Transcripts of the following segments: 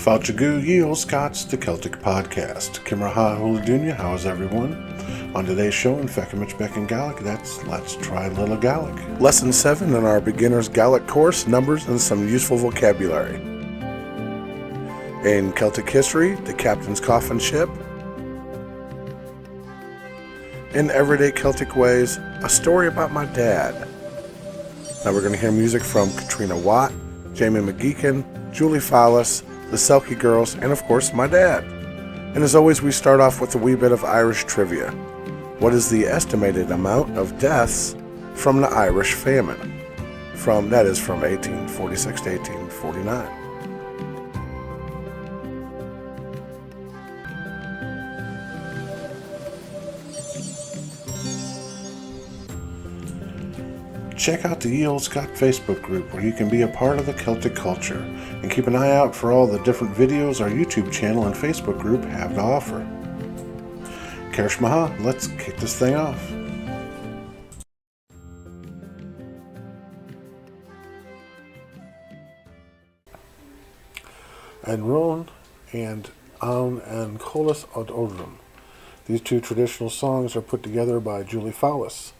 Olde Scot the Celtic podcast. Kimraha Huladunya, how is everyone? On today's show in Feuchamaich Beagan Gaidhlig, that's Let's Try Little Gaelic. Lesson 7 in our beginner's Gaelic course, numbers and some useful vocabulary. In Celtic history, the captain's coffin ship. In everyday Celtic ways, a story about my dad. Now we're going to hear music from Katrina Watt, Jamie McGeechan, Julie Fowlis, the Selkie Girls, and of course my dad. And as always, we start off with a wee bit of Irish trivia. What is the estimated amount of deaths from the Irish famine? From 1846 to 1849. Check out the Olde Scot Facebook group where you can be a part of the Celtic culture, and keep an eye out for all the different videos our YouTube channel and Facebook group have to offer. Feuchamaich, let's kick this thing off. And Roan and An and Colas od Odrum. These two traditional songs are put together by Julie Fowlis.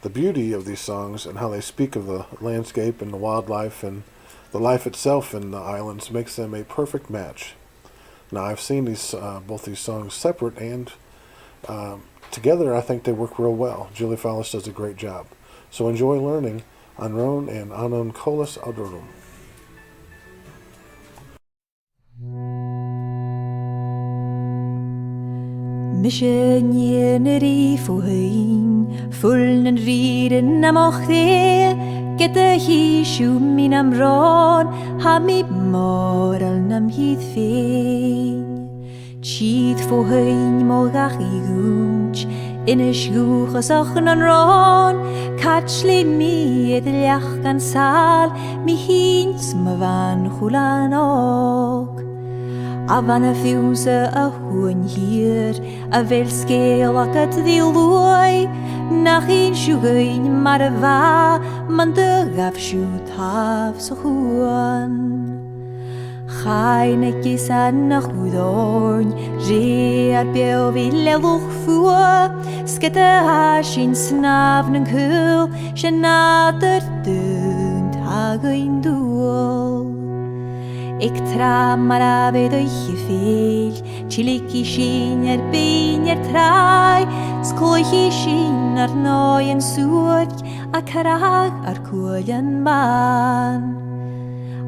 The beauty of these songs and how they speak of the landscape and the wildlife and the life itself in the islands makes them a perfect match. Now I've seen both these songs separate and together. I think they work real well. Julie Fowlis does a great job. So enjoy learning on Roan and Anon Colas Odorum. Missionary for him, full and reading am och det, get a he shoe min am ron, ha mi moral nam hith fein. Cheat for him mogach I gunch, in a schuch as ochen an ron, catchly mi ed liach gan sal, mi hins ma van chulan og. A van a fuse a huan hier, a vel scale ac at ddilwy, nach un siwgyn mar a fa, man dygaf siw taf so huan. Chain ag gysan a chwydorn, re ar bew fi lelwch fwa, sgyd a hasin snafn yn cwl, sy'n nader dynt ag ein dŵl. Ik tra mar a byd o'i fel, chilik I sin bein trai, sglwch I sin noi yn sŵrg, a carag cwyl yn ban.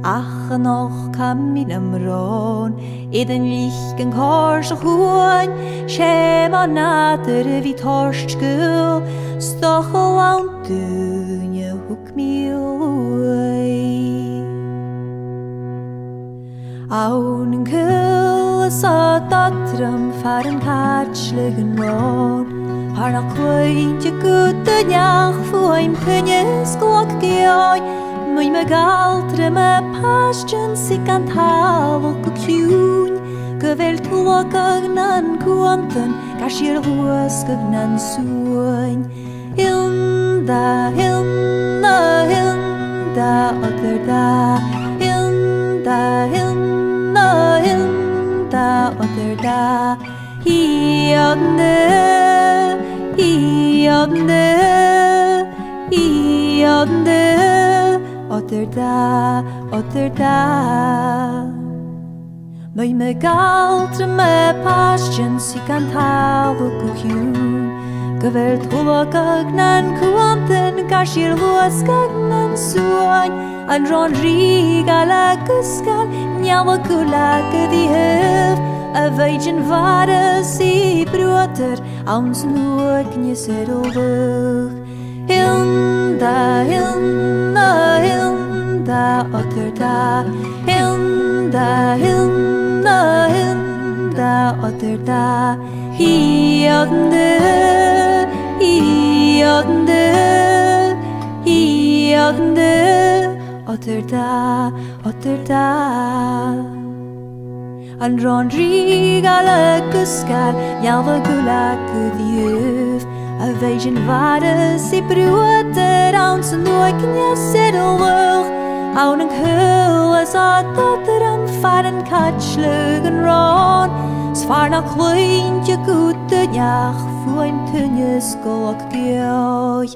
Ach yn och cam in am ron, yn lich yn cors o hwn, shem o nader fi torst gwyl, stoch o lawn dyn y hwg mil. Awn yn cyl so dodrym far yn catchlig yn ron, par na cwynt y gyd y niach fwy'n cynnys glog geoi, mwy my galtrym y passion sy'n gan talwg o cwn, gyfel tlwg agnan cwantyn, gas i'r hwysg agnan sŵn. Hilda, hilda, hilda, other da, hilda, hilda, hilda, other da. Hi odne, other da. Mwy my galtre my passion sy gan talwg o hwn, gyfer tlwg agnan cwantyn, gas i'r lwysg agnan sŵn, an ron rig alag ysgal, niaw o gwlag ydi hyf, a feidyn faras I broder, awns nwag nes yr olwg. Hilda, hilda, hilda, other da, hilda, hilda, hilda, other da. Hi odne, other da. An ron rig alag ysgal, niaw o gwlag yddiwf, a feidyn faras I broder, awns nwag nes yr olwg, Haun and cool as a daughter and far and catch lug and run. Sfar na clean je good de jach fuin tunjes go gioy.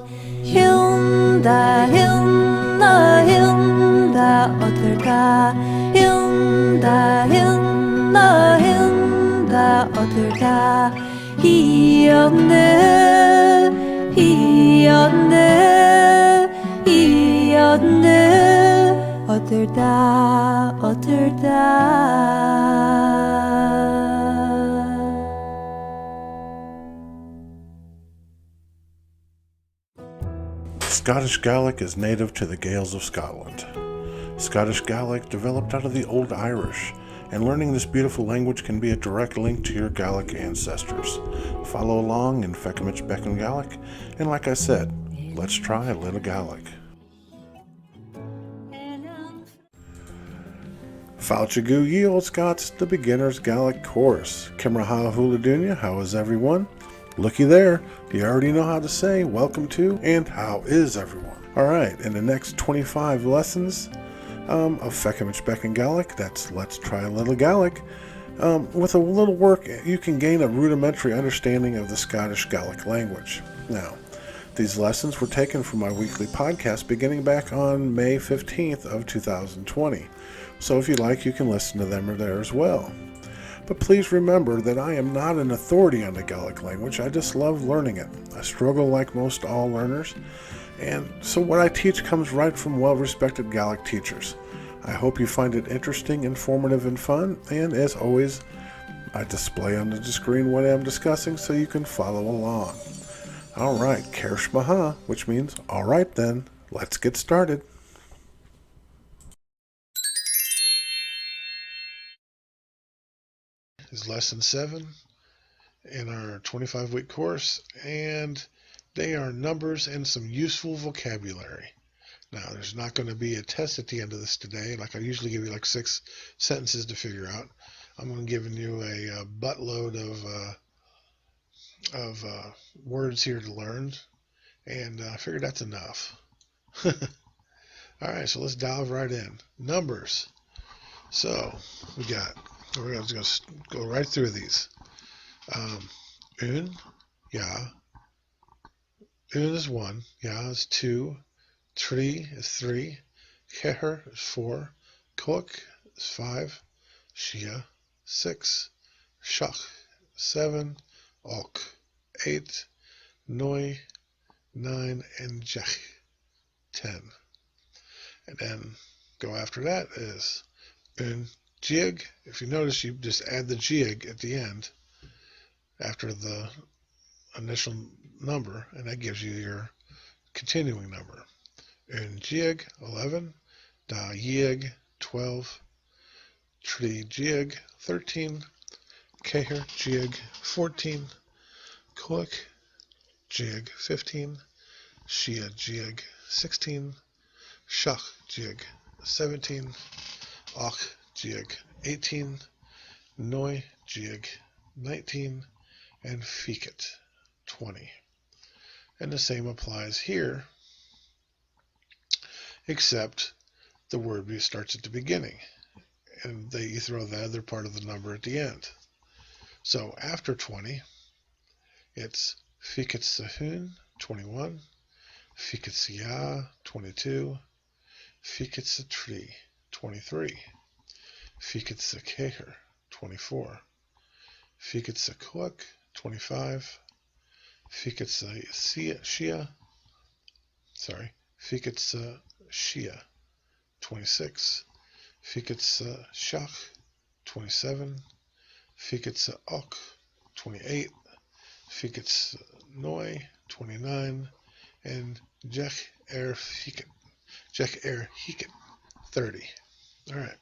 Hilda, Hilda, Hilda, otter da. Hilda, Hilda, Hilda, otter da. He on the otter da, otter da. Scottish Gaelic is native to the Gaels of Scotland. Scottish Gaelic developed out of the Old Irish, and learning this beautiful language can be a direct link to your Gaelic ancestors. Follow along in Feuchamaich Beagan Gaidhlig, and like I said, let's try a little Gaelic. Fáilte ye Olde Scots, the beginner's Gaelic course. Kimraha Hula Dunya, how is everyone? Looky there, you already know how to say welcome to and how is everyone. Alright, in the next 25 lessons of Feuchamaich Beagan Gaidhlig, that's Let's Try a Little Gaelic, with a little work you can gain a rudimentary understanding of the Scottish Gaelic language. Now, these lessons were taken from my weekly podcast beginning back on May 15th of 2020. So if you like, you can listen to them there as well. But please remember that I am not an authority on the Gaelic language. I just love learning it. I struggle like most all learners, and so what I teach comes right from well-respected Gaelic teachers. I hope you find it interesting, informative, and fun, and as always, I display on the screen what I'm discussing so you can follow along. Alright, Kersh Maha, which means, alright then, let's get started. Is lesson 7 in our 25-week course, and they are numbers and some useful vocabulary. Now, there's not going to be a test at the end of this today. Like I usually give you like 6 sentences to figure out. I'm going to give you a buttload of words here to learn, and I figured that's enough. All right, so let's dive right in. Numbers. So we're going to go right through these. Un, ja. Un is 1, ja is 2, tri is 3, keher is 4, cook is 5, shia 6, shach 7, ok 8, noi 9, and jech 10. And then go after that is un jig. If you notice, you just add the jig at the end after the initial number, and that gives you your continuing number. Un jig 11, da jig 12, tri jig 13, keher jig 14, cook jig 15, shia jig 16, shach jig 17, och jig 18, noi jig 19, and fiket 20. And the same applies here, except the word starts at the beginning, and you throw the other part of the number at the end. So after 20, it's fiket sahun 21, fiket siya 22, fiket satri 23, fiket sakeher 24, fiket sakuak 25, fiket shia 26, fiket shach 27, fiket ok 28, fiket noi 29, and jech hiket 30. All right,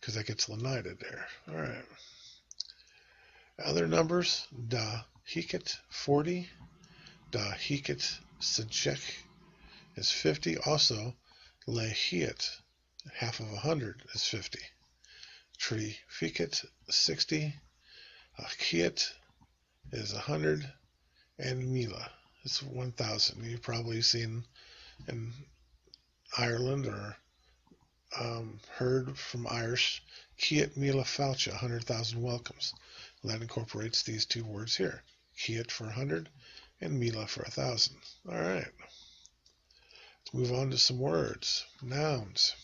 because that gets lenited there. All right. Other numbers, da hiket 40, da hiket sejech is 50. Also, le hiet, half of 100 is 50. Tri fiket 60, hiet is 100, and mila is 1,000. You've probably seen in Ireland or heard from Irish, Kiat Mila Faucha, 100,000 welcomes. That incorporates these two words here. Kiat for 100 and Mila for 1,000. All right. Let's move on to some words. Nouns.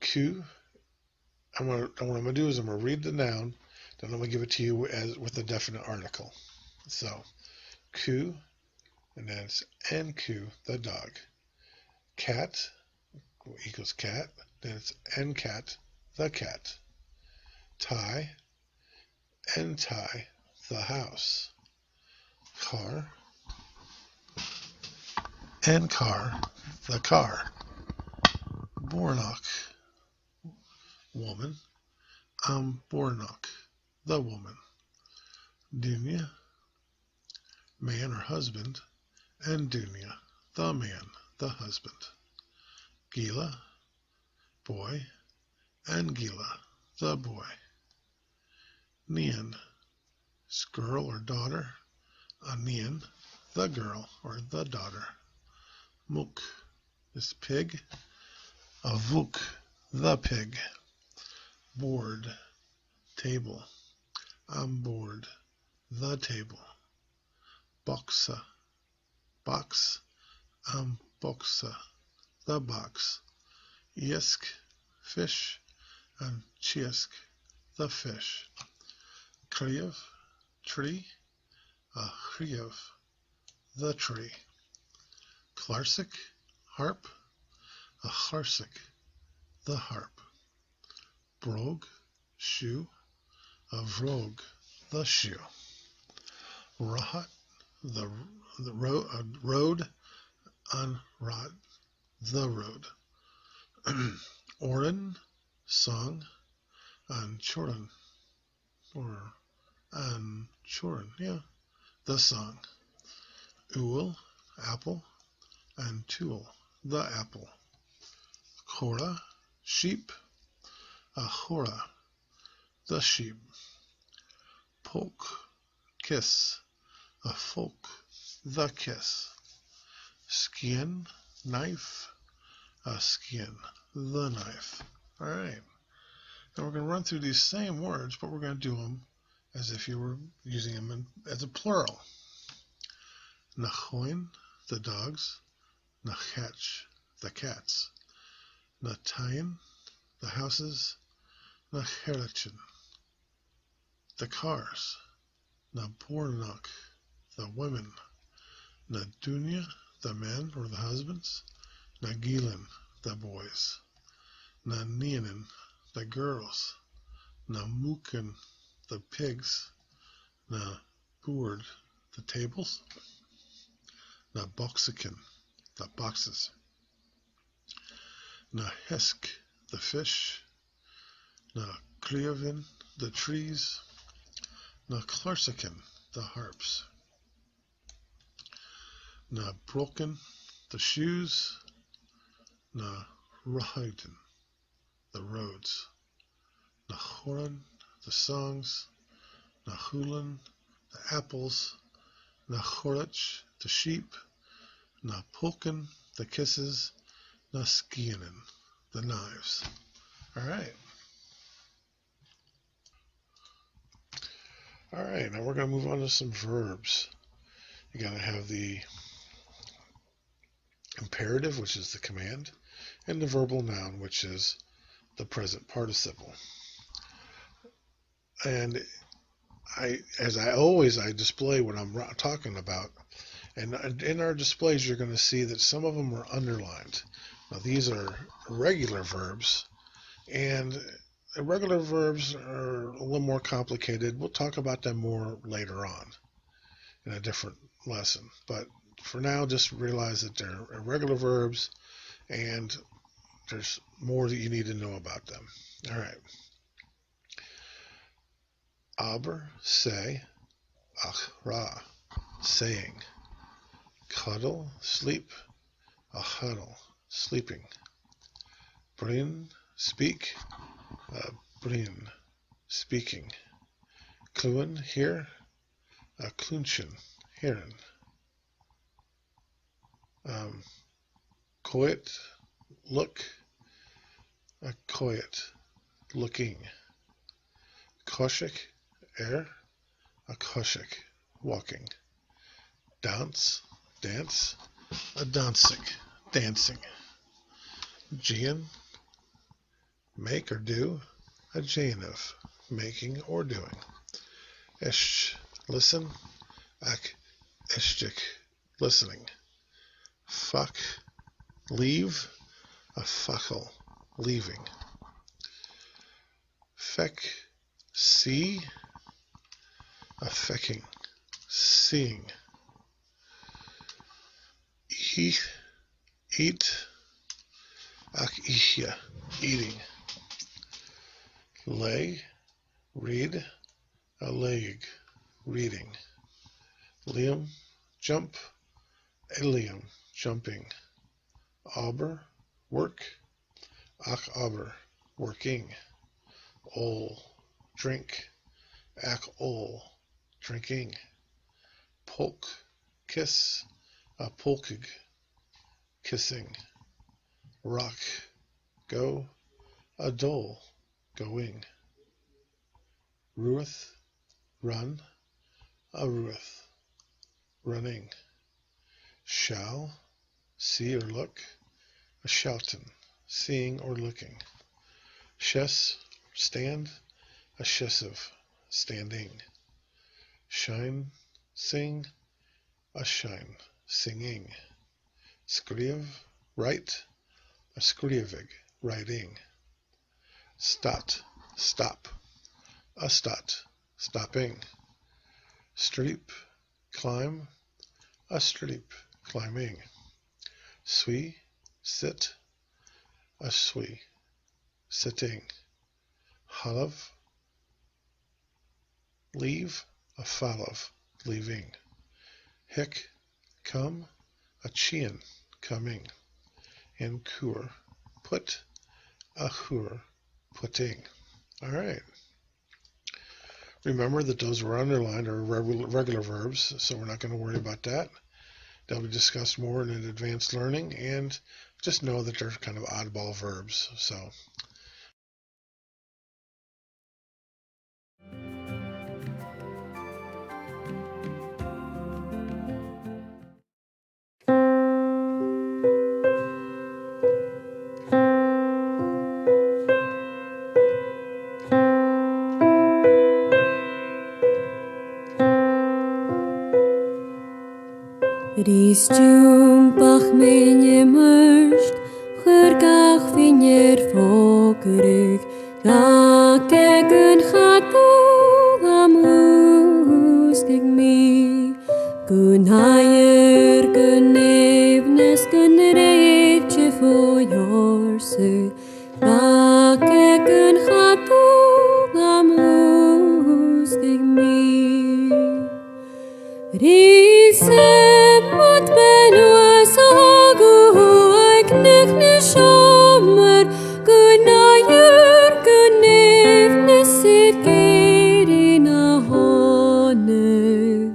Q. What I'm going to do is I'm going to read the noun, then I'm going to give it to you as with a definite article. So, Q, and then it's NQ, the dog. Cat equals cat, then it's NCat, the cat. Tie, NTie, the house. Car, NCar, the car. Bornock, woman. Bornock, the woman. Dunya, man or husband. And Dunya, the man, the husband. Gila, boy. And Gila, the boy. Nian, girl or daughter. Nian, the girl or the daughter. Mook is pig. Vuk, the pig. Board, table. Board, the table. Boxa, box. Boxa, the box. Yisk, fish. And chisk, the fish. Kriev, tree. Kriev, the tree. Klarsik, harp. Klarsik, the harp. Brog, shoe. Vrog, the shoe. Rahat, the road. Rot, the road. Oren, song. Choran, or Choran, yeah, the song. Uul, apple. And Tool, the apple. Chora, sheep. Chora, the sheep. Poke, kiss. Folk, the kiss. Skin, knife. Skin, the knife. All right. And we're going to run through these same words, but we're going to do them as if you were using them as a plural. Nachoin, the dogs. Nachetch, the cats. Natayin, the houses. Nacherachin, the cars. Nabornok, the women. Nadunya, the men or the husbands. Nagilin, the boys. Nanianin, the girls. Namukin, the pigs. Naboord, the tables. Naboxikin, the boxes. Nahesk, the fish. Nakliavin, the trees. Naklarsikin, the harps. Nabroken, the shoes. Naruhaiden, the roads. Nahoran, the songs. Nahulan, the apples. Nahorach, the sheep. Napulkin, the kisses. Naskianin, the knives. All right. All right, now we're going to move on to some verbs. You're going to have the imperative, which is the command, and the verbal noun, which is the present participle. And as I always display what I'm talking about. And in our displays, you're going to see that some of them are underlined. Now, these are irregular verbs, and irregular verbs are a little more complicated. We'll talk about them more later on in a different lesson. But for now, just realize that they're irregular verbs, and there's more that you need to know about them. All right. Aber, say. Achra, saying. Cuddle, sleep. Huddle, sleeping. Brin, speak. Brin, speaking. Kluin, hear. Klunshin, hearing. Coit, look, a coit, looking. Koshik, air, a koshik, walking. Dance, dance, a dancing, dancing. Gian, make or do, a janav, making or doing. Esh, listen, ak, eshtik, listening. Fuck, leave, a fuckle, leaving. Feck, see, a fecking, seeing. Eat, ak ihya, eating. Lay, read, a leg, reading. Liam, jump, a liam, jumping. Aber, work, ak aber, working. Ol, drink, ak ol, drinking. Polk, kiss, a polkig, kissing. Rock, go, a dole, going. Ruth, run, a ruth, running. Shall, see or look, a shoutin, seeing or looking. Shes, stand, a shesiv, standing. Shine, sing, a shine, singing. Skriv, write, a skrivig, writing. Stat, stop, a stat, stopping. Streep, climb, a streep, climbing. Sui, sit, a sui, sitting. Halav, leave, a falav, leaving. Hick, come, a chian, coming. And kur, put, a hur, putting. All right. Remember that those were underlined are regular verbs, so we're not going to worry about that. They'll be discussed more in advanced learning, and just know that they're kind of oddball verbs. So. Ristjum minje mörst, churgach vinjer fokerig, rakegun chatu amustig mi, gun haier gun evnes gun reitje for jorse, rakegun chatu amustig mi. Wat ben u zo goed, ik ne zomer, goed na jur, goed neef, ne zit keer in a honor.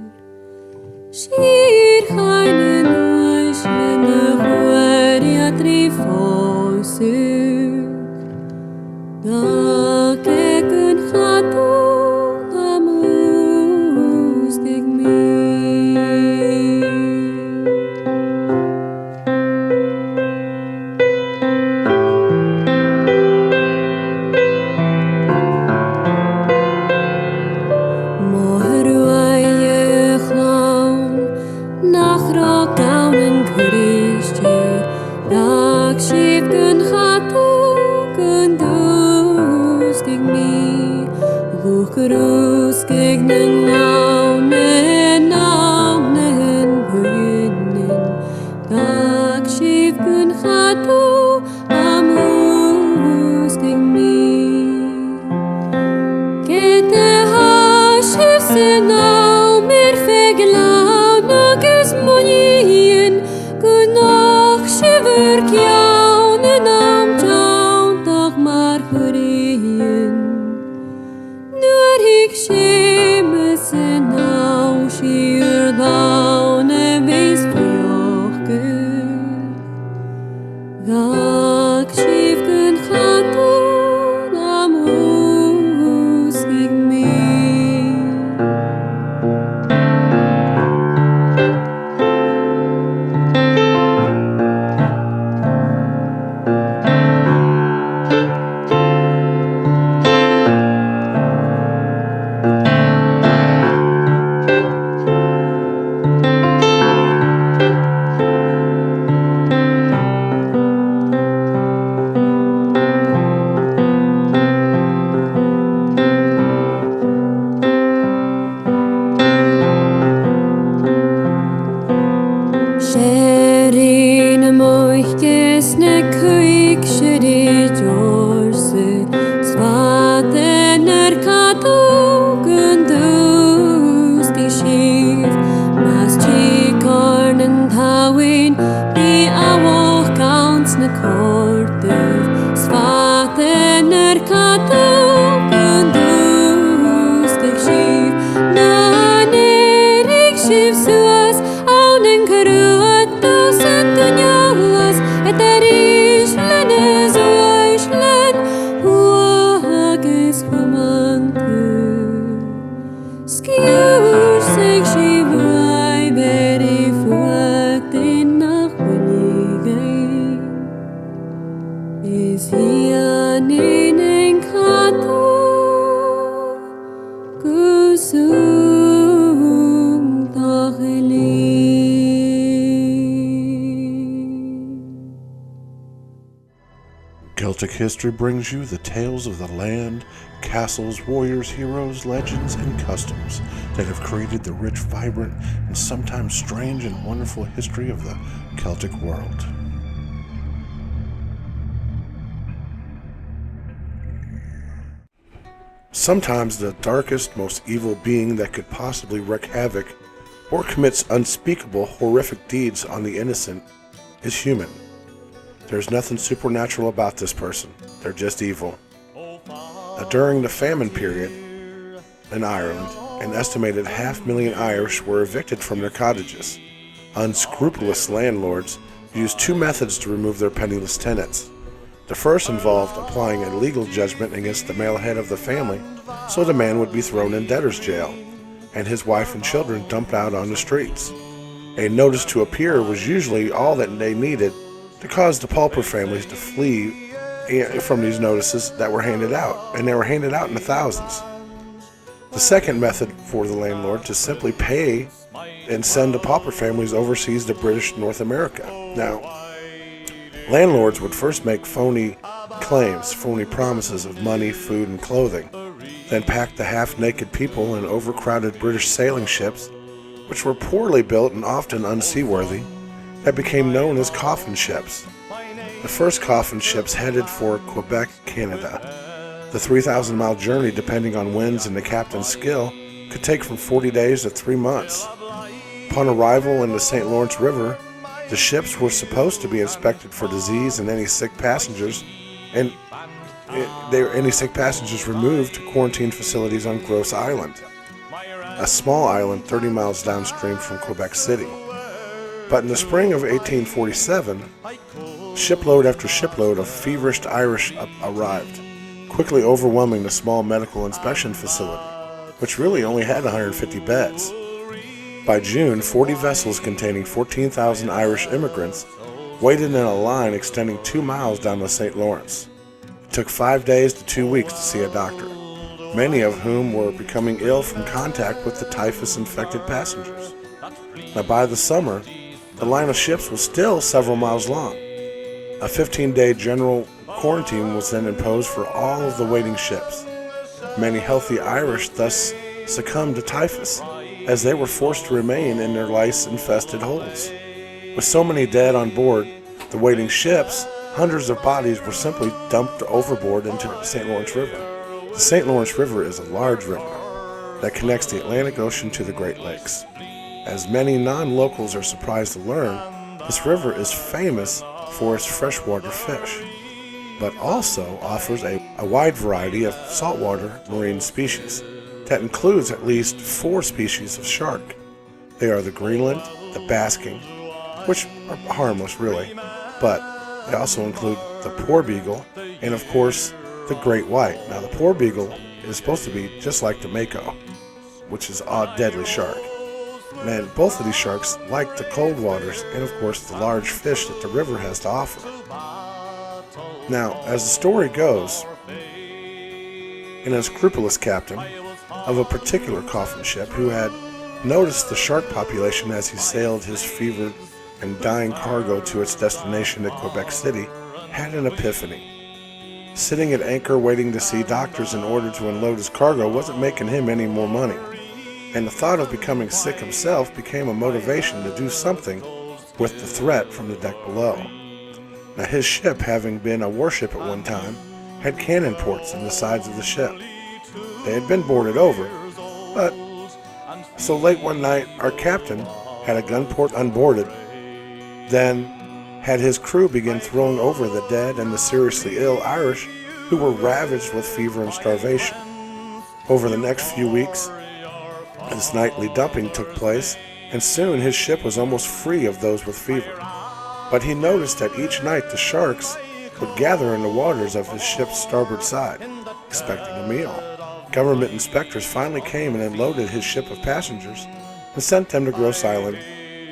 Schier keine nuis, wenn hoor ja trifosu. Da keken gaat u amus dig me. Krus gegen Launen, Launen Bühnen, Tag schief gün chatu amus gegen mi. Kete ha schief sinau mir feglau nages monien, gunach schiver kjaunen am jaun tag mar hurien. Ik schemes en nou schier down en wees vjogen. Celtic history brings you the tales of the land, castles, warriors, heroes, legends, and customs that have created the rich, vibrant, and sometimes strange and wonderful history of the Celtic world. Sometimes the darkest, most evil being that could possibly wreak havoc or commits unspeakable, horrific deeds on the innocent is human. There's nothing supernatural about this person. They're just evil. During the famine period in Ireland, an estimated 500,000 Irish were evicted from their cottages. Unscrupulous landlords used two methods to remove their penniless tenants. The first involved applying a legal judgment against the male head of the family, so the man would be thrown in debtor's jail, and his wife and children dumped out on the streets. A notice to appear was usually all that they needed to cause the pauper families to flee from these notices that were handed out, and they were handed out in the thousands. The second method for the landlord to simply pay and send the pauper families overseas to British North America. Now, landlords would first make phony claims, phony promises of money, food, and clothing, then pack the half-naked people in overcrowded British sailing ships, which were poorly built and often unseaworthy, that became known as coffin ships. The first coffin ships headed for Quebec, Canada. The 3,000-mile journey, depending on winds and the captain's skill, could take from 40 days to 3 months. Upon arrival in the St. Lawrence River, the ships were supposed to be inspected for disease and any sick passengers, removed to quarantine facilities on Grosse Island, a small island 30 miles downstream from Quebec City. But in the spring of 1847, shipload after shipload of feverish Irish arrived, quickly overwhelming the small medical inspection facility, which really only had 150 beds. By June, 40 vessels containing 14,000 Irish immigrants waited in a line extending 2 miles down the St. Lawrence. It took 5 days to 2 weeks to see a doctor, many of whom were becoming ill from contact with the typhus-infected passengers. Now, by the summer, the line of ships was still several miles long. A 15-day general quarantine was then imposed for all of the waiting ships. Many healthy Irish thus succumbed to typhus, as they were forced to remain in their lice-infested holds. With so many dead on board the waiting ships, hundreds of bodies were simply dumped overboard into the St. Lawrence River. The St. Lawrence River is a large river that connects the Atlantic Ocean to the Great Lakes. As many non-locals are surprised to learn, this river is famous for its freshwater fish, but also offers a wide variety of saltwater marine species that includes at least 4 species of shark. They are the Greenland, the basking, which are harmless really, but they also include the poor beagle and of course the great white. Now the poor beagle is supposed to be just like the mako, which is a deadly shark. And both of these sharks like the cold waters and of course the large fish that the river has to offer. Now, as the story goes, an unscrupulous captain of a particular coffin ship who had noticed the shark population as he sailed his fevered and dying cargo to its destination at Quebec City had an epiphany. Sitting at anchor waiting to see doctors in order to unload his cargo wasn't making him any more money, and the thought of becoming sick himself became a motivation to do something with the threat from the deck below. Now his ship, having been a warship at one time, had cannon ports in the sides of the ship. They had been boarded over, but so late one night our captain had a gun port unboarded, then had his crew begin throwing over the dead and the seriously ill Irish who were ravaged with fever and starvation. Over the next few weeks, this nightly dumping took place, and soon his ship was almost free of those with fever. But he noticed that each night the sharks would gather in the waters of his ship's starboard side, expecting a meal. Government inspectors finally came and unloaded his ship of passengers and sent them to Grosse Island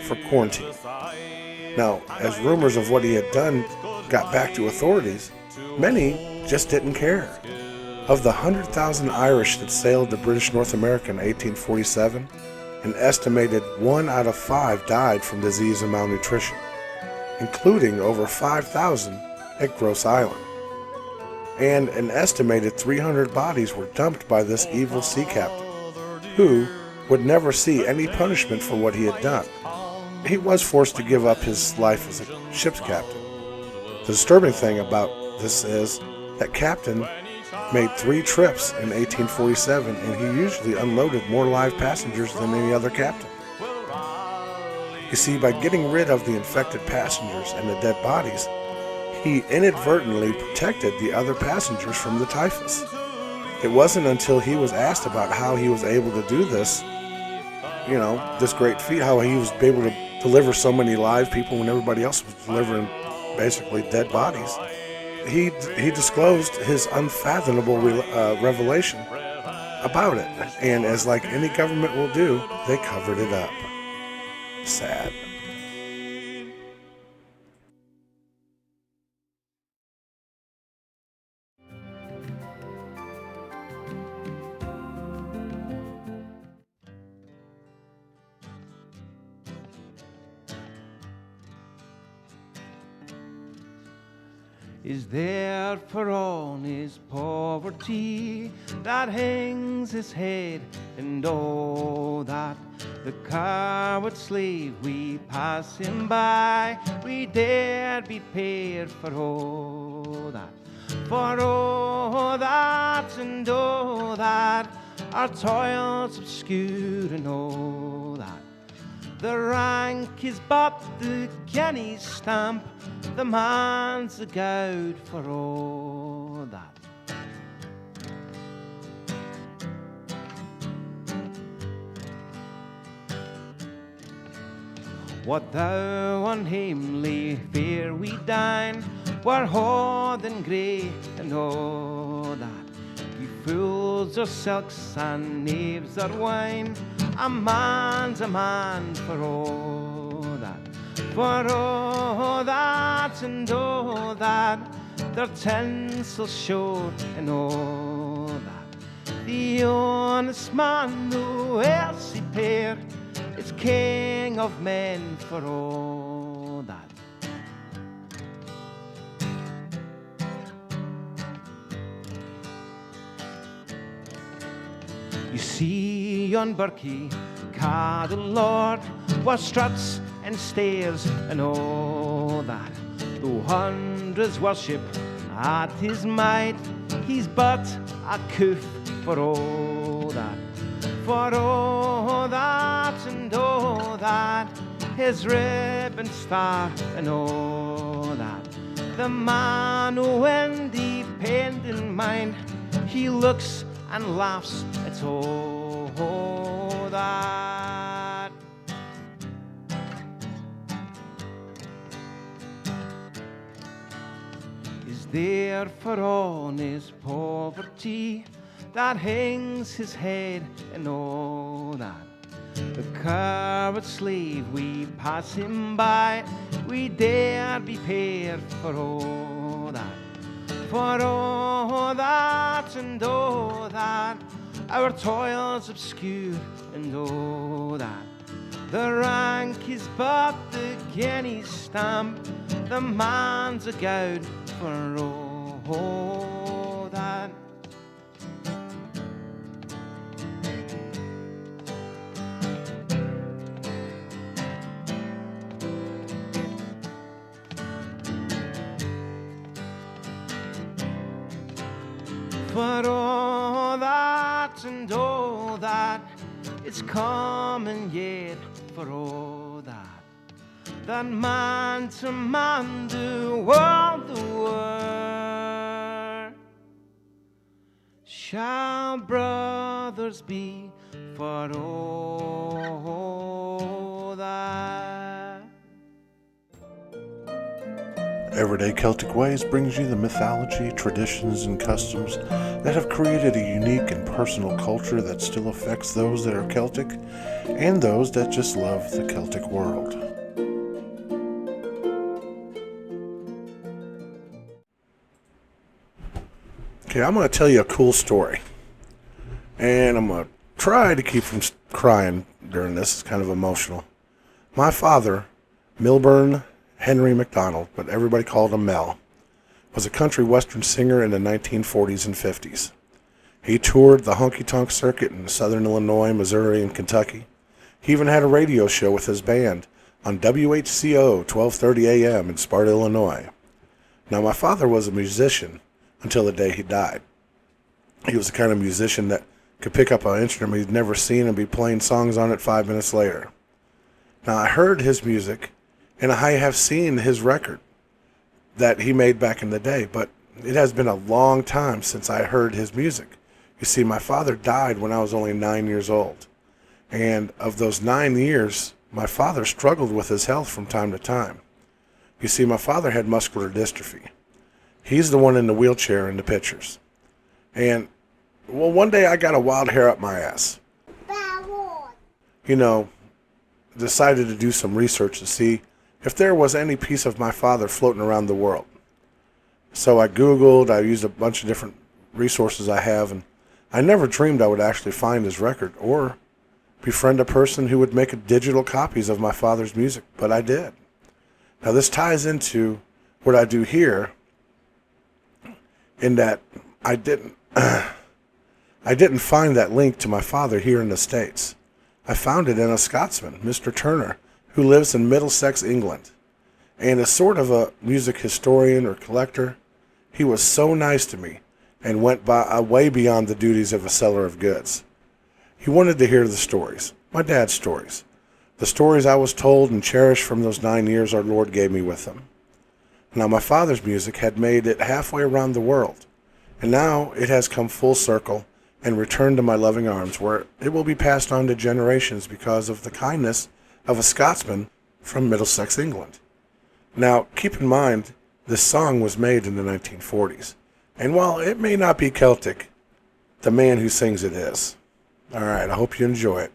for quarantine. Now, as rumors of what he had done got back to authorities, many just didn't care. Of the 100,000 Irish that sailed to British North America in 1847, an estimated 1 out of 5 died from disease and malnutrition, including over 5,000 at Grosse Island. and an estimated 300 bodies were dumped by this evil sea captain, who would never see any punishment for what he had done. He was forced to give up his life as a ship's captain. The disturbing thing about this is that captain made 3 trips in 1847, and he usually unloaded more live passengers than any other captain. You see, by getting rid of the infected passengers and the dead bodies, he inadvertently protected the other passengers from the typhus. It wasn't until he was asked about how he was able to do this, this great feat, how he was able to deliver so many live people when everybody else was delivering basically dead bodies. He disclosed his unfathomable revelation about it, and as like any government will do, they covered it up. Sad. Is there for all his poverty that hangs his head, and oh, that the coward slave we pass him by, we dare be paid for all that, for all that, and oh, that our toils obscure, and oh, that the rank is but the guinea's stamp, the man's a gowd for all that. What thou unhamely fare we dine, were hard and grey and all that. You fools are silks and knaves are wine, a man's a man for all that. For all that and all that, their tinsel short and all that. The honest man who else he pair is king of men for all that. You see yon Berkey, ca the Lord, was struts and stairs and all that. Though hundreds worship at his might, he's but a coof for all that. For all that and all that, his ribbon star and all that. The man who independent mind, he looks and laughs at all that. Is there for all his poverty that hangs his head and all that? The coward slave we pass him by, we dare be paid for all that. For all that and all that, our toils obscure and all that. The rank is but the guinea's stamp, the man's a gowd for all that. For all that and all that, it's common yet for all that. That man to man the world shall brothers be for all that. Everyday Celtic Ways brings you the mythology, traditions, and customs that have created a unique and personal culture that still affects those that are Celtic and those that just love the Celtic world. Okay, I'm going to tell you a cool story. And I'm going to try to keep from crying during this. It's kind of emotional. My father, Milburn Henry McDonald, but everybody called him Mel, was a country western singer in the 1940s and 50s. He toured the honky-tonk circuit in southern Illinois, Missouri, and Kentucky. He even had a radio show with his band on WHCO 1230 AM in Sparta, Illinois. Now, my father was a musician until the day he died. He was the kind of musician that could pick up an instrument he'd never seen and be playing songs on it 5 minutes later. Now, I heard his music, and I have seen his record that he made back in the day, but it has been a long time since I heard his music. You see, my father died when I was only 9 years old. And of those 9 years, my father struggled with his health from time to time. You see, my father had muscular dystrophy. He's the one in the wheelchair in the pictures. And, well, one day I got a wild hair up my ass. You know, decided to do some research to see if there was any piece of my father floating around the world. So I Googled, I used a bunch of different resources I have, and I never dreamed I would actually find his record or befriend a person who would make digital copies of my father's music, but I did. Now this ties into what I do here in that I didn't find that link to my father here in the States. I found it in a Scotsman, Mr. Turner, who lives in Middlesex, England, and is sort of a music historian or collector. He was so nice to me and went way beyond the duties of a seller of goods. He wanted to hear the stories, my dad's stories, the stories I was told and cherished from those 9 years our Lord gave me with him. Now, my father's music had made it halfway around the world, and now it has come full circle and returned to my loving arms, where it will be passed on to generations because of the kindness of a Scotsman from Middlesex, England. Now, keep in mind, this song was made in the 1940s. And while it may not be Celtic, the man who sings it is. All right, I hope you enjoy it.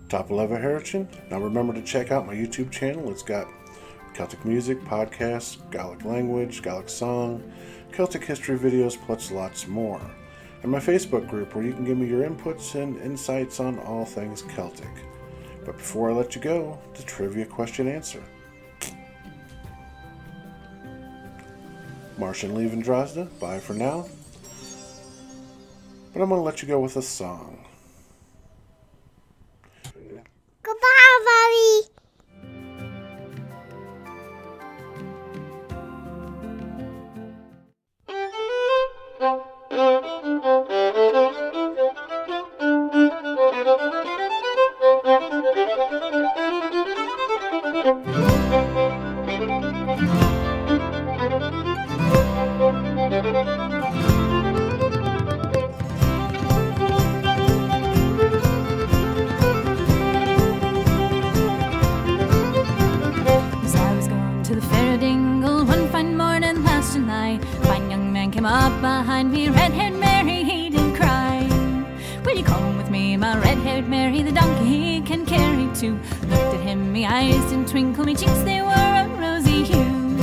Top of Level Heritage. Now remember to check out my YouTube channel. It's got Celtic music, podcasts, Gaelic language, Gaelic song, Celtic history videos, plus lots more. And my Facebook group where you can give me your inputs and insights on all things Celtic. But before I let you go, the trivia question answer. Martian leaving Dresden. Bye for now. But I'm going to let you go with a song. Goodbye, Bobby. As I was going to the fair dingle one fine morning last July, a fine young man came up behind me, red-haired Mary, he did cry. Will you come with me, my red-haired Mary, the donkey he can carry too. Looked at him, me eyes didn't twinkle, me cheeks they were a rosy hue.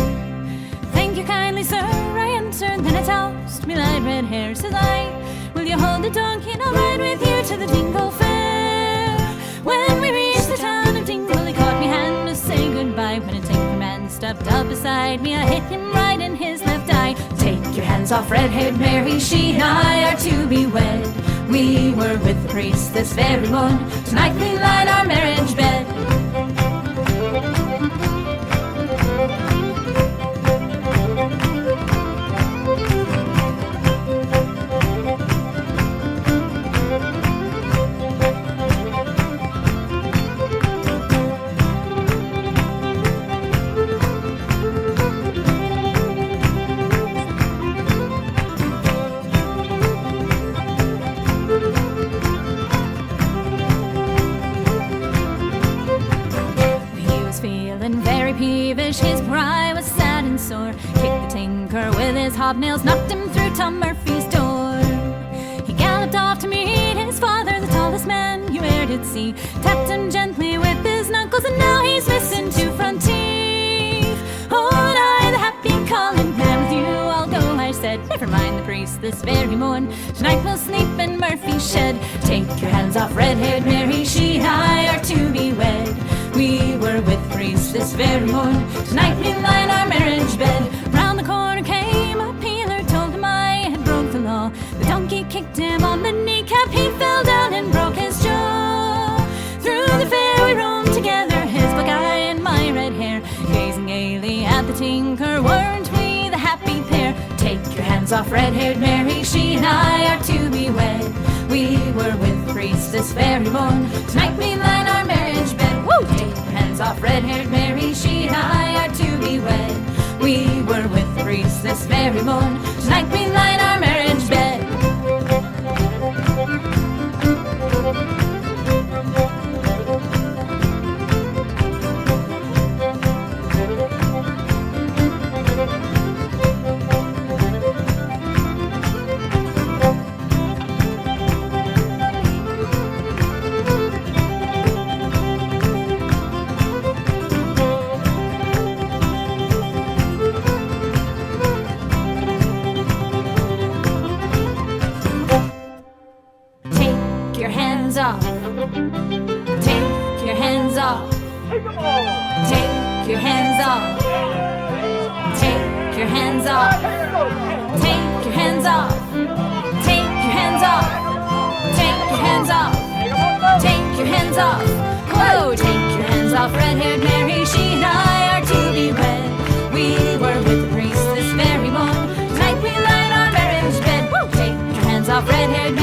Thank you kindly, sir, I answered, then I tossed me light red hair. Says I, will you hold the donkey and I'll ride with you to the Dingle Fair. When we reached the town of Dingle, he caught me hand to say goodbye. When a tinker man stepped up beside me, I hit him right in his left eye. Take your hands off red-haired Mary, she and I are to be wed. We were with the priest this very morn, tonight we light our marriage bed. Peevish, his pride was sad and sore. Kicked the tinker with his hobnails, knocked him through Tom Murphy's door. He galloped off to meet his father, the tallest man you e'er did see. Tapped him gently with his knuckles, and now he's missing two front teeth. Oh, and I, the happy calling man, with you I'll go, I said. Never mind the priest this very morn, tonight we'll sleep in Murphy's shed. Take your hands off red-haired Mary, she and I are to be wed. We were with the priest this very morn, tonight we lie in our marriage bed. Round the corner came a peeler, told him I had broke the law. The donkey kicked him on the kneecap, he fell down and broke his jaw. Through the fair we roamed together, his black eye and my red hair, gazing gaily at the tinker, weren't we the happy pair? Take your hands off red-haired Mary, she and I are to be wed. We were with the priest this very morn, tonight we lie in our marriage bed. Woo! Take your hands off red-haired Mary, she and I are to be wed. We were with the priest this very morn, tonight we lie in our marriage bed. Off. Take your hands off. Take your hands off. Take your hands off. Take your hands off. Take your hands off. Take your hands off. Take your hands off. Whoa! Take your hands off red-haired Mary, she and I are to be wed. We were with the priest this very morn, tonight we lie in our marriage bed. Whoa! Take your hands off red-haired